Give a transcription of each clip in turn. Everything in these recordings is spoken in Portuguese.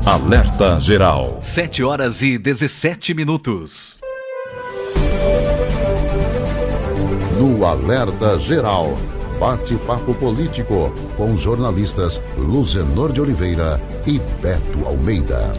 Alerta Geral. 7h17. No Alerta Geral, bate-papo político com jornalistas Luzenor de Oliveira e Beto Almeida.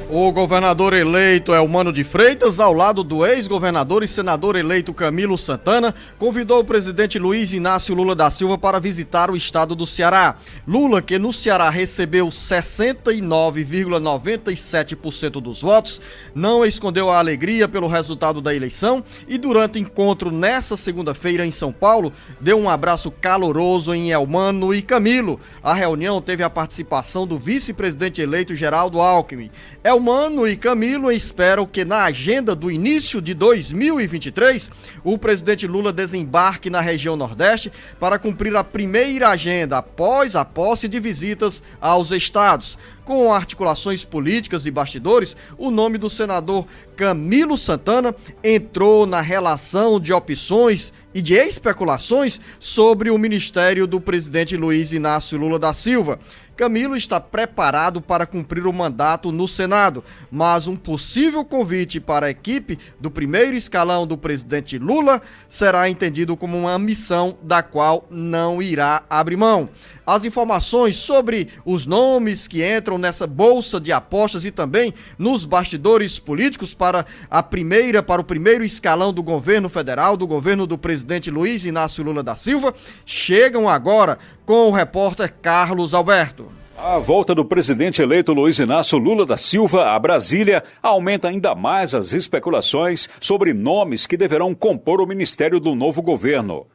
O governador eleito Elmano de Freitas, ao lado do ex-governador e senador eleito Camilo Santana, convidou o presidente Luiz Inácio Lula da Silva para visitar o estado do Ceará. Lula, que no Ceará recebeu 69,97% dos votos, não escondeu a alegria pelo resultado da eleição e, durante encontro nesta segunda-feira em São Paulo, deu um abraço caloroso em Elmano e Camilo. A reunião teve a participação do vice-presidente eleito Geraldo Alckmin. Elmano e Camilo esperam que na agenda do início de 2023, o presidente Lula desembarque na região Nordeste para cumprir a primeira agenda após a posse de visitas aos estados. Com articulações políticas e bastidores, o nome do senador Camilo Santana entrou na relação de opções e de especulações sobre o ministério do presidente Luiz Inácio Lula da Silva. Camilo está preparado para cumprir o mandato no Senado, mas um possível convite para a equipe do primeiro escalão do presidente Lula será entendido como uma missão da qual não irá abrir mão. As informações sobre os nomes que entram nessa bolsa de apostas e também nos bastidores políticos para o primeiro escalão do governo federal, do governo do presidente Luiz Inácio Lula da Silva, chegam agora com o repórter Carlos Alberto. A volta do presidente eleito Luiz Inácio Lula da Silva a Brasília aumenta ainda mais as especulações sobre nomes que deverão compor o ministério do novo governo.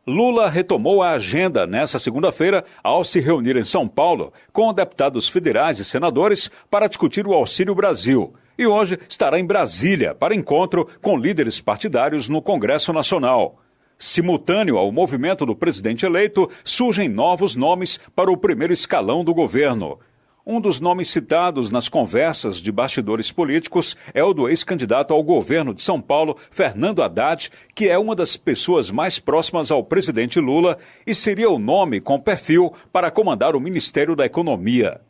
Lula retomou a agenda nesta segunda-feira ao se reunir em São Paulo com deputados federais e senadores para discutir o Auxílio Brasil. E hoje estará em Brasília para encontro com líderes partidários no Congresso Nacional. Simultâneo ao movimento do presidente eleito, surgem novos nomes para o primeiro escalão do governo. Um dos nomes citados nas conversas de bastidores políticos é o do ex-candidato ao governo de São Paulo, Fernando Haddad, que é uma das pessoas mais próximas ao presidente Lula e seria o nome com perfil para comandar o Ministério da Economia.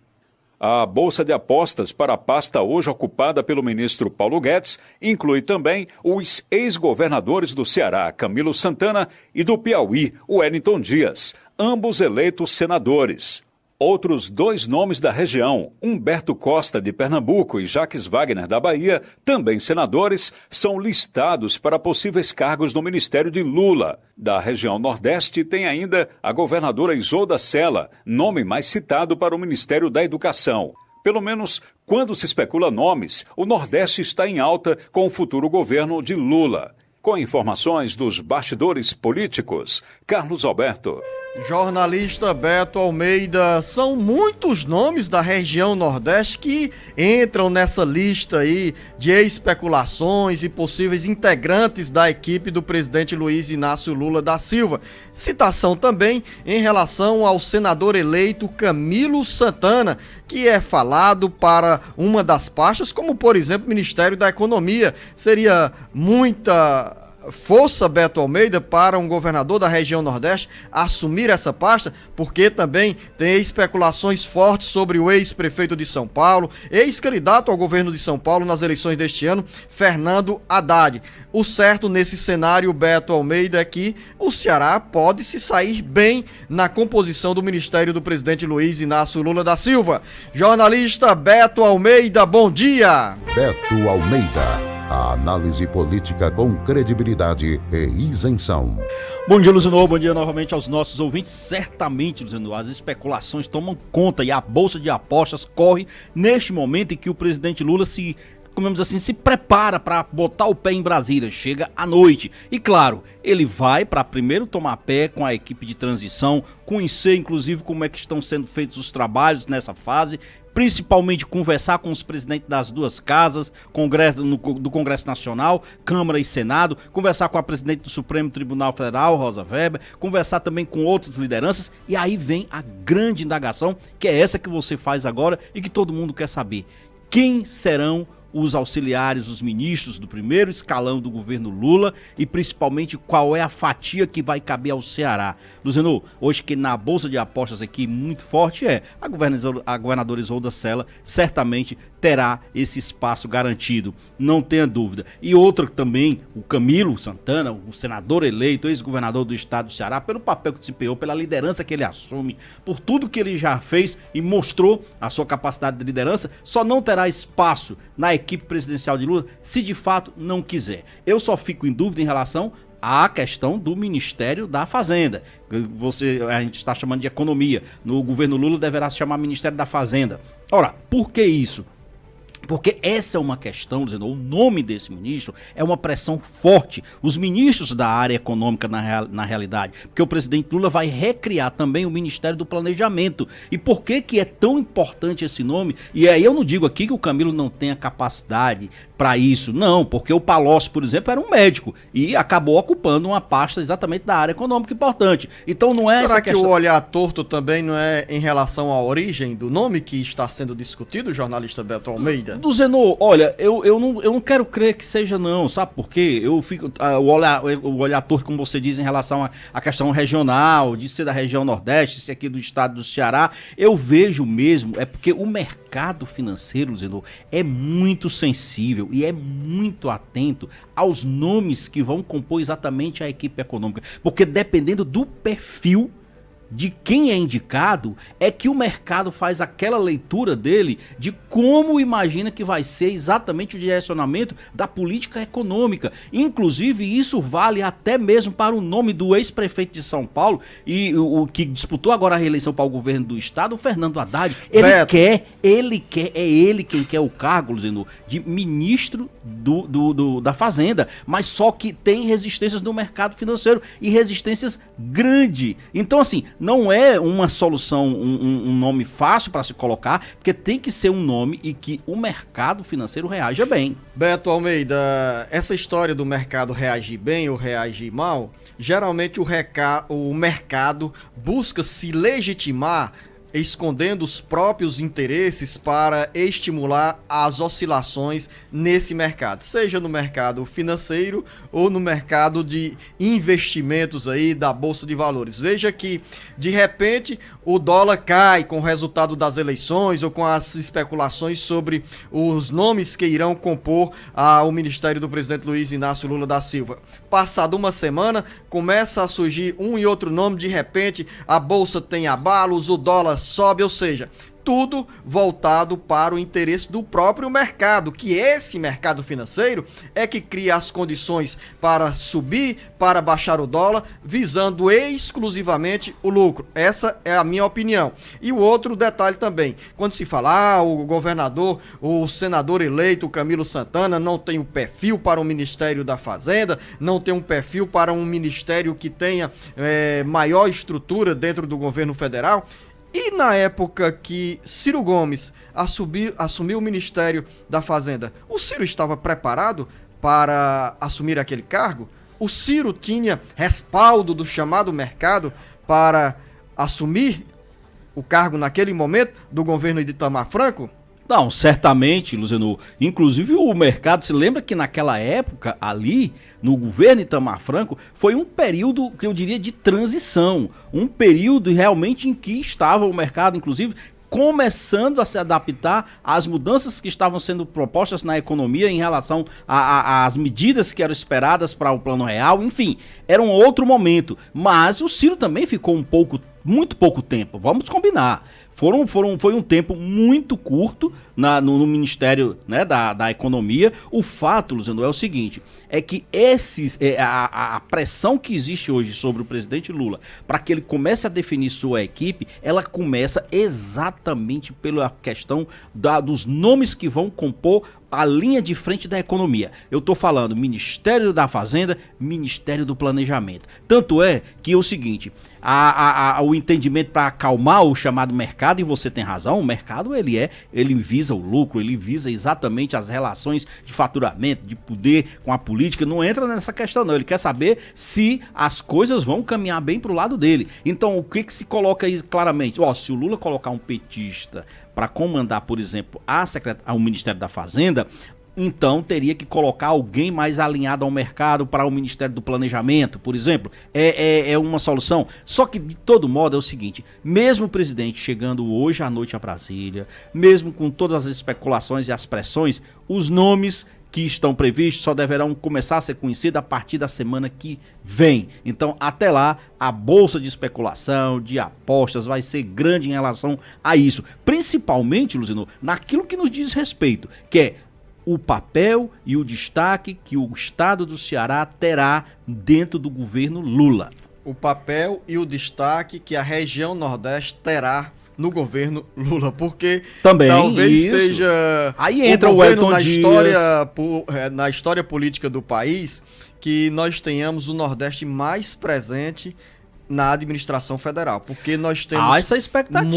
A bolsa de apostas para a pasta hoje ocupada pelo ministro Paulo Guedes inclui também os ex-governadores do Ceará, Camilo Santana, e do Piauí, Wellington Dias, ambos eleitos senadores. Outros dois nomes da região, Humberto Costa, de Pernambuco, e Jacques Wagner, da Bahia, também senadores, são listados para possíveis cargos no Ministério de Lula. Da região Nordeste tem ainda a governadora Isolda Sela, nome mais citado para o Ministério da Educação. Pelo menos, quando se especula nomes, o Nordeste está em alta com o futuro governo de Lula. Com informações dos bastidores políticos, Carlos Alberto. Jornalista Beto Almeida, são muitos nomes da região Nordeste que entram nessa lista aí de especulações e possíveis integrantes da equipe do presidente Luiz Inácio Lula da Silva. Citação também em relação ao senador eleito Camilo Santana, que é falado para uma das pastas, como por exemplo o Ministério da Economia. Seria muita força, Beto Almeida, para um governador da região Nordeste assumir essa pasta, porque também tem especulações fortes sobre o ex-prefeito de São Paulo, ex-candidato ao governo de São Paulo nas eleições deste ano, Fernando Haddad. O certo nesse cenário, Beto Almeida, é que o Ceará pode se sair bem na composição do ministério do presidente Luiz Inácio Lula da Silva. Jornalista Beto Almeida, bom dia! Beto Almeida. A análise política com credibilidade e isenção. Bom dia, Luzenor. Bom dia novamente aos nossos ouvintes. Certamente, Luzenor, as especulações tomam conta e a bolsa de apostas corre neste momento em que o presidente Lula se prepara para botar o pé em Brasília, chega à noite. E claro, ele vai para primeiro tomar pé com a equipe de transição, conhecer inclusive como é que estão sendo feitos os trabalhos nessa fase, principalmente conversar com os presidentes das duas casas, do Congresso Nacional, Câmara e Senado, conversar com a presidente do Supremo Tribunal Federal, Rosa Weber, conversar também com outras lideranças, e aí vem a grande indagação, que é essa que você faz agora e que todo mundo quer saber. Quem serão os auxiliares, os ministros do primeiro escalão do governo Lula e principalmente qual é a fatia que vai caber ao Ceará. Luciano, hoje que na bolsa de apostas aqui muito forte a governadora Isolda Sela certamente terá esse espaço garantido, não tenha dúvida. E outra também, o Camilo Santana, o senador eleito, ex-governador do estado do Ceará, pelo papel que desempenhou, pela liderança que ele assume, por tudo que ele já fez e mostrou a sua capacidade de liderança, só não terá espaço na equipe presidencial de Lula se de fato não quiser. Eu só fico em dúvida em relação à questão do Ministério da Fazenda. A gente está chamando de economia. No governo Lula deverá se chamar Ministério da Fazenda. Ora, por que isso? Porque essa é uma questão, dizendo, o nome desse ministro é uma pressão forte. Os ministros da área econômica na realidade, porque o presidente Lula vai recriar também o Ministério do Planejamento. E por que é tão importante esse nome? E aí eu não digo aqui que o Camilo não tenha capacidade para isso, não, porque o Palocci, por exemplo, era um médico e acabou ocupando uma pasta exatamente da área econômica importante. Então não é Será essa questão... que o olhar torto também não é em relação à origem do nome que está sendo discutido, jornalista Beto Almeida? Do Zenô, olha, eu não quero crer que seja não, sabe por quê? Eu fico, o olhar torto, como você diz, em relação à questão regional, de ser da região Nordeste, ser aqui do estado do Ceará, eu vejo mesmo, é porque o mercado financeiro, Zenô, é muito sensível e é muito atento aos nomes que vão compor exatamente a equipe econômica, porque dependendo do perfil de quem é indicado, é que o mercado faz aquela leitura dele de como imagina que vai ser exatamente o direcionamento da política econômica. Inclusive, isso vale até mesmo para o nome do ex-prefeito de São Paulo e o que disputou agora a reeleição para o governo do estado, o Fernando Haddad. É ele quem quer o cargo, Luciano, de ministro da Fazenda, mas só que tem resistências no mercado financeiro e resistências grandes. Então, assim, não é uma solução, um nome fácil para se colocar, porque tem que ser um nome e que o mercado financeiro reaja bem. Beto Almeida, essa história do mercado reagir bem ou reagir mal, geralmente o mercado busca se legitimar escondendo os próprios interesses para estimular as oscilações nesse mercado, seja no mercado financeiro ou no mercado de investimentos aí da Bolsa de Valores. Veja que, de repente, o dólar cai com o resultado das eleições ou com as especulações sobre os nomes que irão compor o ministério do presidente Luiz Inácio Lula da Silva. Passada uma semana, começa a surgir um e outro nome, de repente a Bolsa tem abalos, o dólar sobe, ou seja, tudo voltado para o interesse do próprio mercado, que esse mercado financeiro é que cria as condições para subir, para baixar o dólar, visando exclusivamente o lucro. Essa é a minha opinião. E o outro detalhe também, quando se fala, o governador, o senador eleito, Camilo Santana, não tem um perfil para o Ministério da Fazenda, não tem um perfil para um ministério que tenha maior estrutura dentro do governo federal. E na época que Ciro Gomes assumiu o Ministério da Fazenda, o Ciro estava preparado para assumir aquele cargo? O Ciro tinha respaldo do chamado mercado para assumir o cargo naquele momento do governo de Itamar Franco? Não, certamente, Luciano. Inclusive o mercado, se lembra que naquela época ali, no governo Itamar Franco, foi um período que eu diria de transição. Um período realmente em que estava o mercado, inclusive, começando a se adaptar às mudanças que estavam sendo propostas na economia em relação às medidas que eram esperadas para o Plano Real. Enfim, era um outro momento. Mas o Ciro também ficou muito pouco tempo, vamos combinar. Foi um tempo muito curto no Ministério, né, da Economia. O fato, Luciano, é o seguinte, é que a pressão que existe hoje sobre o presidente Lula para que ele comece a definir sua equipe, ela começa exatamente pela questão dos nomes que vão compor a linha de frente da economia. Eu estou falando Ministério da Fazenda, Ministério do Planejamento. Tanto é que é o seguinte, o entendimento para acalmar o chamado mercado, e você tem razão, o mercado ele visa o lucro, ele visa exatamente as relações de faturamento, de poder com a política, não entra nessa questão não, ele quer saber se as coisas vão caminhar bem para o lado dele. Então o que se coloca aí claramente? Se o Lula colocar um petista para comandar, por exemplo, o Ministério da Fazenda, Então teria que colocar alguém mais alinhado ao mercado para o Ministério do Planejamento, por exemplo. É uma solução. Só que, de todo modo, é o seguinte: mesmo o presidente chegando hoje à noite a Brasília, mesmo com todas as especulações e as pressões, os nomes que estão previstos só deverão começar a ser conhecidos a partir da semana que vem. Então, até lá, a bolsa de especulação, de apostas, vai ser grande em relação a isso. Principalmente, Luciano, naquilo que nos diz respeito, que é o papel e o destaque que o estado do Ceará terá dentro do governo Lula. O papel e o destaque que a região Nordeste terá no governo Lula, porque também talvez isso. Seja aí entra o governo Wellington na história política do país que nós tenhamos o Nordeste mais presente na administração federal, porque nós temos essa expectativa.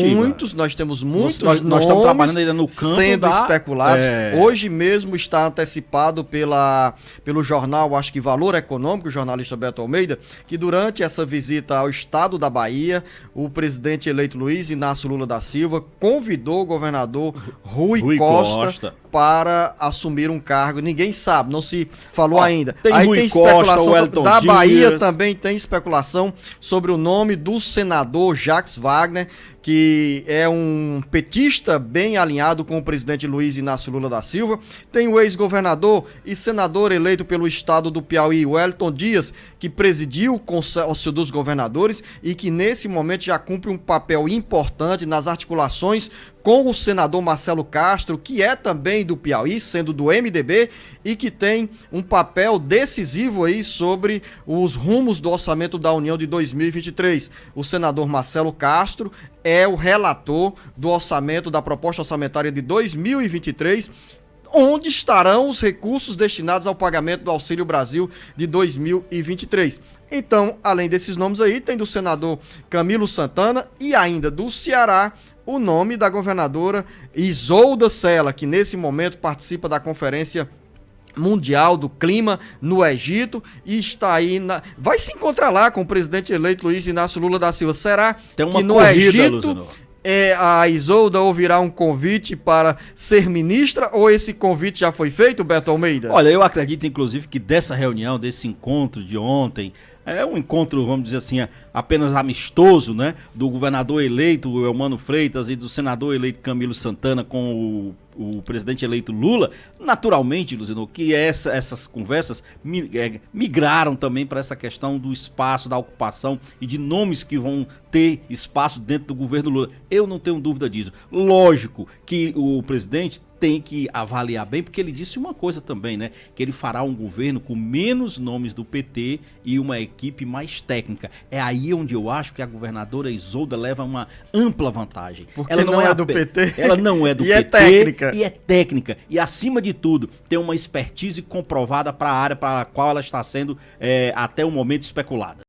nós temos muitos nós estamos trabalhando ainda no campo sendo especulados. Hoje mesmo está antecipado pelo jornal, acho que Valor Econômico, o jornalista Beto Almeida, que durante essa visita ao estado da Bahia, o presidente eleito Luiz Inácio Lula da Silva convidou o governador Rui Costa para assumir um cargo. Ninguém sabe, não se falou ainda. Tem Aí Rui tem Costa, especulação Wellington da Dias. Bahia, também tem especulação sobre o nome do senador Jacques Wagner, que é um petista bem alinhado com o presidente Luiz Inácio Lula da Silva. Tem o ex-governador e senador eleito pelo estado do Piauí, Wellington Dias, que presidiu o Consórcio dos Governadores e que nesse momento já cumpre um papel importante nas articulações com o senador Marcelo Castro, que é também do Piauí, sendo do MDB, e que tem um papel decisivo aí sobre os rumos do orçamento da União de 2023. O senador Marcelo Castro é o relator do orçamento, da proposta orçamentária de 2023, onde estarão os recursos destinados ao pagamento do Auxílio Brasil de 2023. Então, além desses nomes aí, tem do senador Camilo Santana e ainda do Ceará, o nome da governadora Isolda Sela, que nesse momento participa da Conferência Mundial do Clima no Egito e está aí vai se encontrar lá com o presidente eleito Luiz Inácio Lula da Silva. Será que no corrida, Egito Luciano, a Isolda ouvirá um convite para ser ministra, ou esse convite já foi feito, Beto Almeida? Olha, eu acredito inclusive que dessa reunião, desse encontro de ontem, é um encontro, vamos dizer assim, apenas amistoso, né? Do governador eleito Eumano Freitas e do senador eleito Camilo Santana com o presidente eleito Lula. Naturalmente, Luciano, que essas conversas migraram também para essa questão do espaço, da ocupação e de nomes que vão ter espaço dentro do governo Lula. Eu não tenho dúvida disso. Lógico que o presidente tem que avaliar bem, porque ele disse uma coisa também, né? Que ele fará um governo com menos nomes do PT e uma equipe mais técnica. É aí onde eu acho que a governadora Isolda leva uma ampla vantagem. Porque ela não é do PT. Ela não é do PT. É técnica. E é técnica. E, acima de tudo, tem uma expertise comprovada para a área para a qual ela está sendo, até o momento, especulada.